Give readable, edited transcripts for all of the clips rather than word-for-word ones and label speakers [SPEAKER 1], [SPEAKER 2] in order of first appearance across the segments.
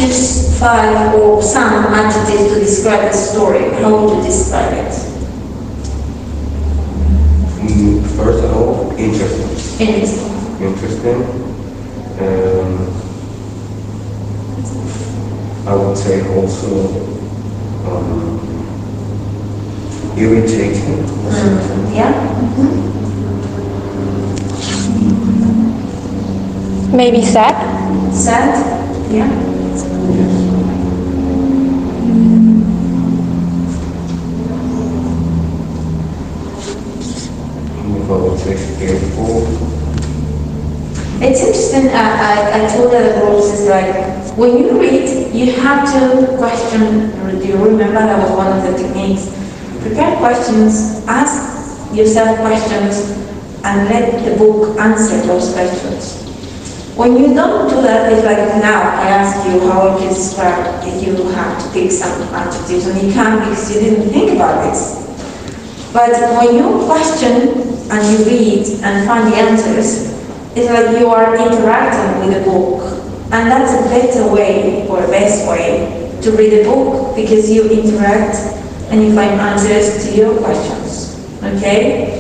[SPEAKER 1] choose 5 or some adjectives to describe the story. How would you describe it?
[SPEAKER 2] First of all, interesting. Interesting. I would say also irritating.
[SPEAKER 1] Yeah.
[SPEAKER 3] Maybe sad?
[SPEAKER 1] Sad? Yeah.
[SPEAKER 2] I would say fearful.
[SPEAKER 1] It's interesting, I told other groups, it's like, when you read, you have to question. Do you remember that was one of the techniques? Prepare questions, ask yourself questions, and let the book answer those questions. When you don't do that, it's like now, I ask you how would you describe if you have to pick some adjectives, and you can't because you didn't think about this. But when you question and you read and find the answers, it's like you are interacting with the book. And that's a better way, or a best way, to read a book, because you interact and you find answers to your questions, okay?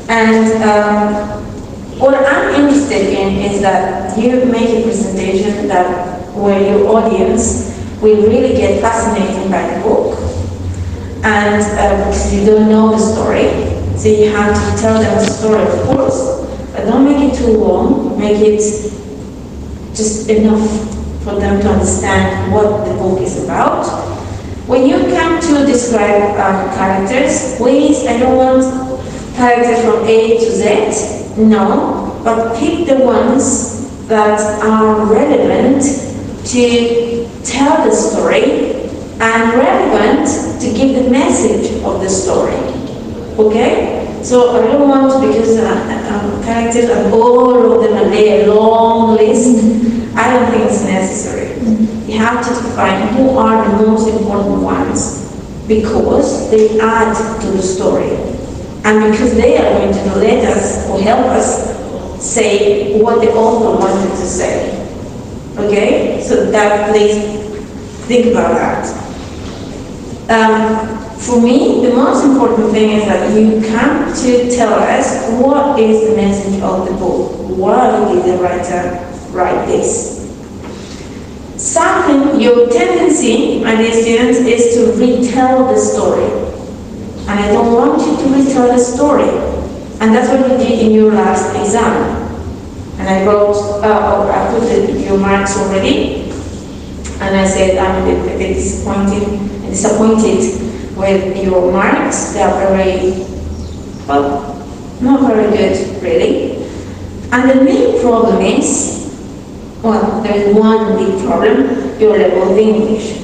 [SPEAKER 1] And what I'm interested in is that you make a presentation that where your audience will really get fascinated by the book, and because you don't know the story, so you have to tell them the story, of course, but don't make it too long, make it just enough for them to understand what the book is about. When you come to describe characters, please, I don't want characters from A to Z, no, but pick the ones that are relevant to tell the story and relevant to give the message of the story, okay? So I don't want, because characters and all of them are there, long list, I don't think it's necessary. You have to define who are the most important ones, because they add to the story. And because they are going to let us, or help us, say what the author wanted to say. Okay? So that, please think about that. For me, the most important thing is that you come to tell us what is the message of the book. Why did the writer write this? Something, your tendency, my dear students, is to retell the story. And I don't want you to retell the story. And that's what you did in your last exam. And I wrote, I put your marks already. And I said, I'm a bit disappointed with your marks. They are very, well, not very good, really. And the main problem is, well, there is one big problem, your level of English.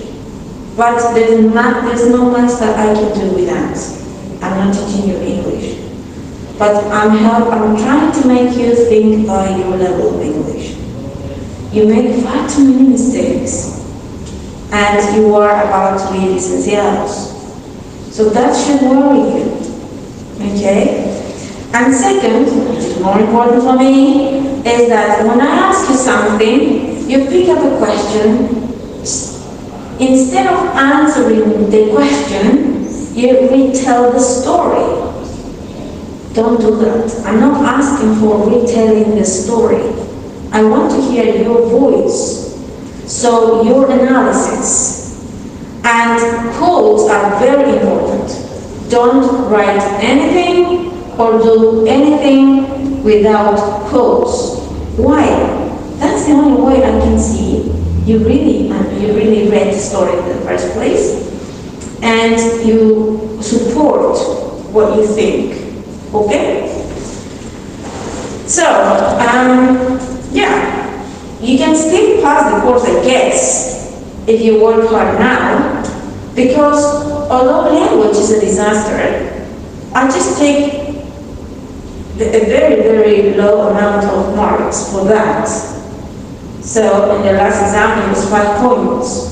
[SPEAKER 1] But there's no much that I can do with that. I'm not teaching you English. But I'm trying to make you think by your level of English. You make far too many mistakes. And you are about to be licenciados. So that should worry you, okay? And second, which is more important for me, is that when I ask you something, you pick up a question. Instead of answering the question, you retell the story. Don't do that. I'm not asking for retelling the story. I want to hear your voice. So your analysis. And quotes are very important. Don't write anything or do anything without quotes. Why? That's the only way I can see you really read the story in the first place, and you support what you think. Okay? So, yeah. You can still pass the course, I guess, if you work hard now, because although language is a disaster, I just take a very, very low amount of marks for that. So in the last exam, it was 5 points.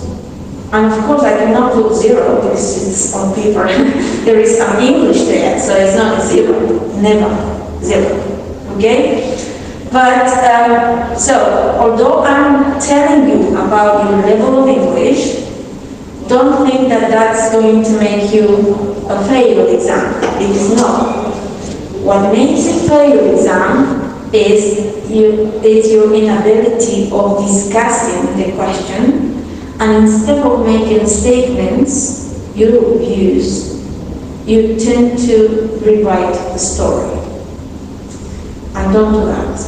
[SPEAKER 1] And of course, I cannot put 0 because it's on paper. There is some English there, so it's not a 0. Never 0. Okay? But, so, although I'm telling you about your level of English, don't think that that's going to make you a failed exam. It is not. What makes a failed exam is your inability of discussing the question, and instead of making statements you tend to rewrite the story. And don't do that.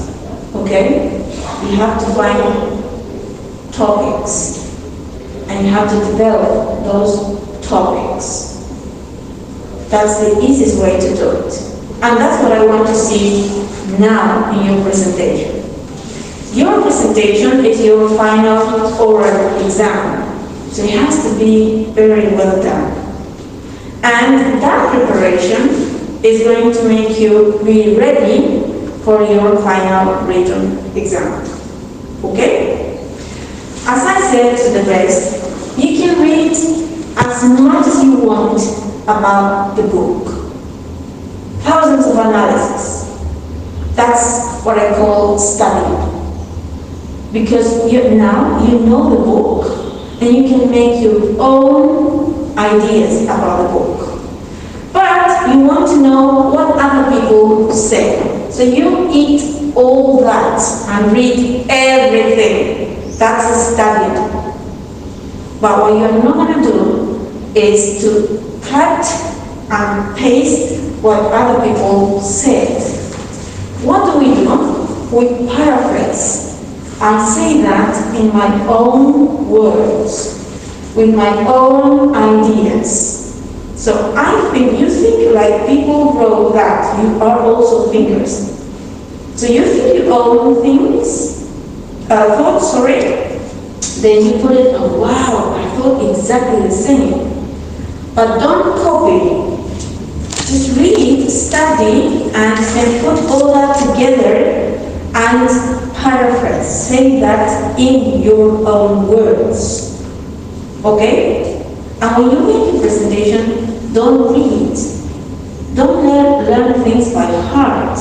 [SPEAKER 1] Okay? You have to find topics, and you have to develop those topics. That's the easiest way to do it. And that's what I want to see now in your presentation. Your presentation is your final oral exam, so it has to be very well done. And that preparation is going to make you be ready for your final written exam. Okay? As I said to the rest, you can read as much as you want about the book. Thousands of analysis. That's what I call study. Because now you know the book, and you can make your own ideas about the book. But you want to know what other people say. So you eat all that and read everything. That's a study. But what you're not going to do is to cut and paste what other people said. What do? We paraphrase. I say that in my own words, with my own ideas. So you think like people wrote that, you are also thinkers. So you think you own thoughts, then you put it, oh wow, I thought exactly the same. But don't copy. Just read, study, and then put all that together and paraphrase. Say that in your own words. Okay? And when you make a presentation, don't read. Don't learn things by heart.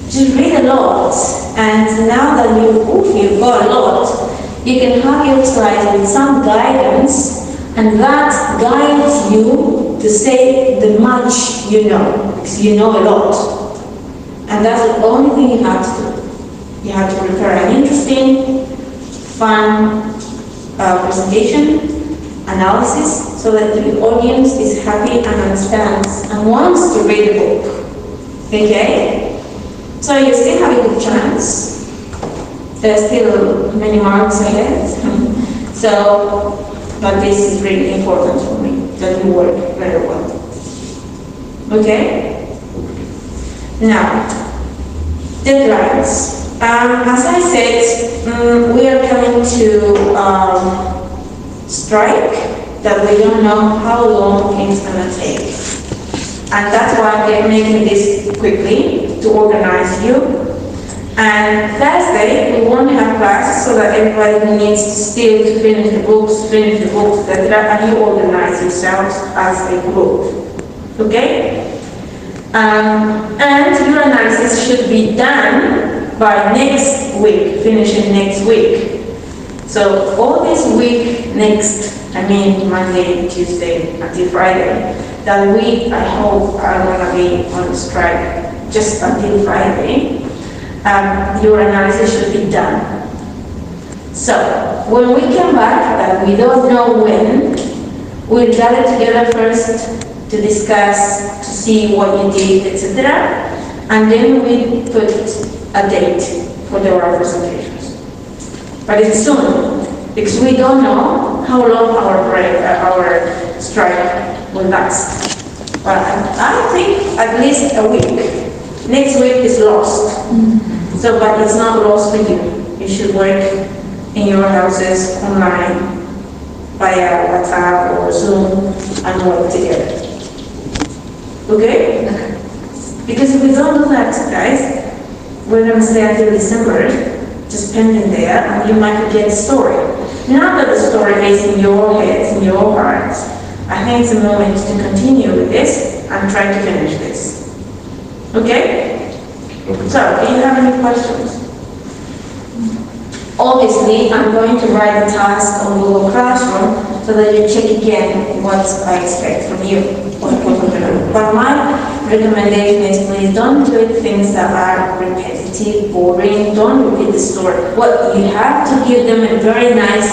[SPEAKER 1] Just read a lot. And now that you've got a lot, you can have your slides with some guidance, and that guides you to say the much you know, because you know a lot. And that's the only thing you have to do. You have to prepare an interesting, fun presentation, analysis, so that the audience is happy and understands and wants to read the book. Okay? So you still have a good chance. There's still many marks ahead. So, but this is really important for me, that you work very well. Okay? Now, deadlines. As I said, we are coming to strike that we don't know how long it's going to take. And that's why we're making this quickly to organize you. And Thursday, we won't have class so that everybody who needs to still to finish the books, etc., and you organize yourselves as a group. Okay? And your analysis should be done by next week, finishing next week. So all this week next, Monday, Tuesday, until Friday, that week I hope I'm going to be on strike just until Friday. Your analysis should be done. So when we come back, that we don't know when, we'll gather together first to discuss, to see what you did, etc. And then we put a date for the oral presentations. But it's soon, because we don't know how long our strike will last. But I think at least a week. Next week is lost. So, but it's not lost for you. You should work in your houses online via WhatsApp or Zoom and work together. Okay? Because if we don't do that, guys, we're going to stay until December, just pending there, and you might forget the story. Now that the story is in your heads, in your hearts, I think it's a moment to continue with this and try to finish this. Okay? So, do you have any questions? Obviously, I'm going to write the task on Google Classroom so that you check again what I expect from you. But my recommendation is please don't do things that are repetitive, boring, don't repeat the story. What you have to give them a very nice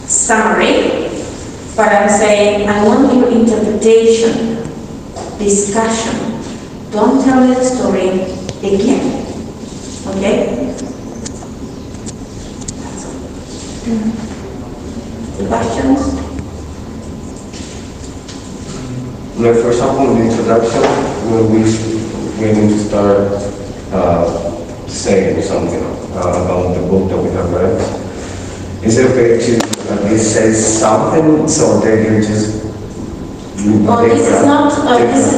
[SPEAKER 1] summary, but I'm saying I want your interpretation, discussion. Don't tell me the story again. Okay? Questions?
[SPEAKER 2] Like for example, in the introduction, when we're going to start saying something about the book that we have read, is it okay to at least say something so they can just...
[SPEAKER 1] Well, this is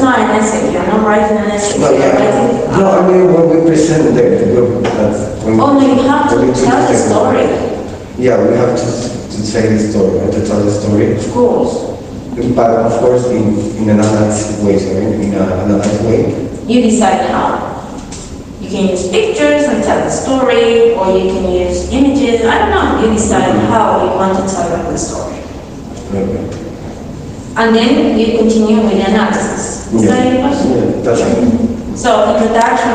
[SPEAKER 1] not an essay. You're not writing an essay.
[SPEAKER 2] No, yeah. No, I mean when we present the book, that's when
[SPEAKER 1] no, you have to tell the story.
[SPEAKER 2] Yeah, we have to say the story, to tell the story.
[SPEAKER 1] Of course.
[SPEAKER 2] But of course, in another way, in another way.
[SPEAKER 1] You decide how. You can use pictures and tell the story, or you can use images. I don't know. You decide how you want to tell the story.
[SPEAKER 2] Okay.
[SPEAKER 1] And then you continue with the analysis. Is that your question?
[SPEAKER 2] Yeah, that's right.
[SPEAKER 1] So introduction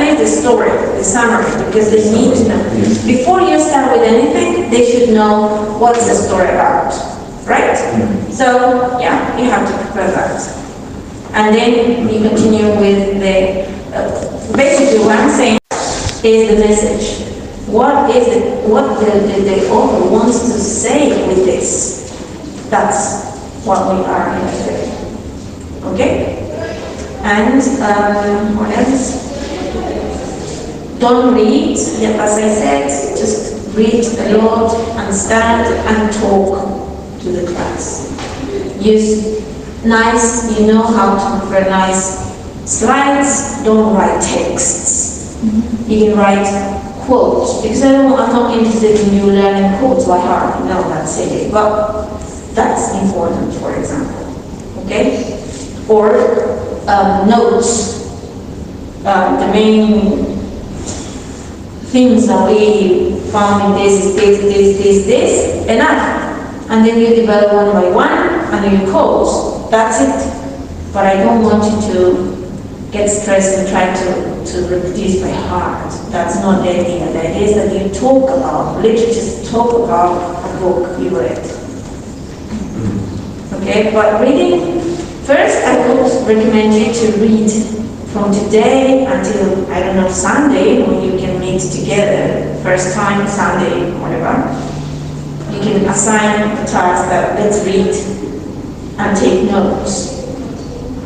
[SPEAKER 1] is the story, the summary, because they need to know. Before you start with anything, they should know what's the story about, right? So yeah, you have to prepare that. And then you continue with the, basically what I'm saying is the message. What is it, what the author wants to say with this? That's what we are interested in. Okay? And what else? Don't read, as I said, just read a lot, understand, and talk to the class. Use nice, you know how to prepare nice slides, don't write texts. You can write quotes, because I'm not interested in you learning quotes by heart. No, that's silly, but that's important, for example. Okay? Or notes, the main things that we found in this, enough. And then you develop one by one, and then you close. That's it. But I don't want you to get stressed and try to reproduce by heart. That's not the idea. The idea is that you talk about, literally just talk about a book you read. Okay, but reading, first I would recommend you to read from today until, I don't know, Sunday, when you can meet together, first time, Sunday, whatever. You can assign a task that let's read and take notes.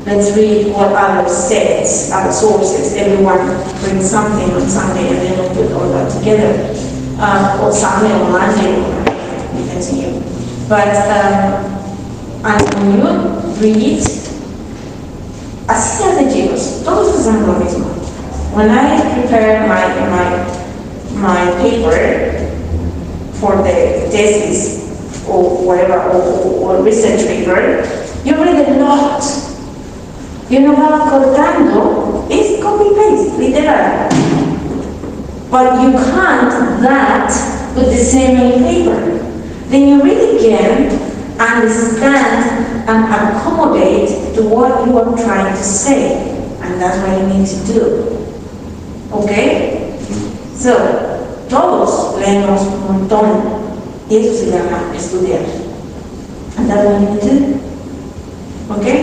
[SPEAKER 1] Let's read what others said, other sources. Everyone brings something on Sunday and then we'll put all that together. Or Sunday or Monday, or depends on you. But and when you read, así se hace, chicos, todos hacemos lo mismo. When I prepare my paper for the thesis or whatever, or research paper, you read a lot. You no vas cortando, it's copy-paste, literal. But you can't that with the same paper. Then you really can understand and accommodate to what you are trying to say. And that's what you need to do. Okay? So, todos leemos un montón. Y eso se llama estudiar. And that's what you need to do. Okay?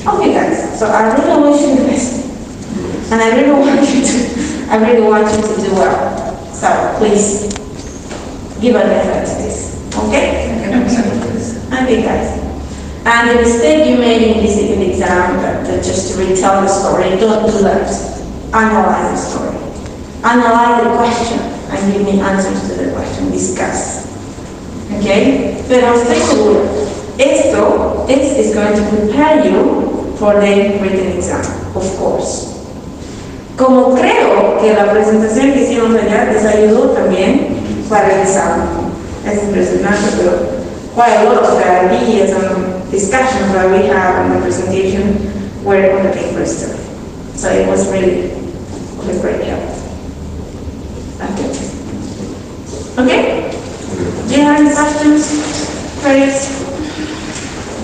[SPEAKER 1] Okay guys, so I really wish you the best. And I really want you to do well. So please give an effort to this. Okay? Okay guys. And the mistake you made in this exam, that just to retell the story, don't do that. Analyze the story. Analyze the question and give me answers to the question. Discuss. Okay? Pero estoy seguro, esto is going to prepare you for the written exam, of course. Como creo que la presentación que hicimos allá les ayudó también para el examen. Es impresionante, pero quite a lot of ideas and discussions that we have in the presentation were on the paper still. So it was really a great help. Thank you. Okay? Do you have any questions? Please?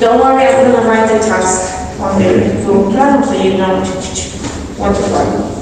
[SPEAKER 1] Don't worry, I'm going to write the task on the Google Plan so you know what to write.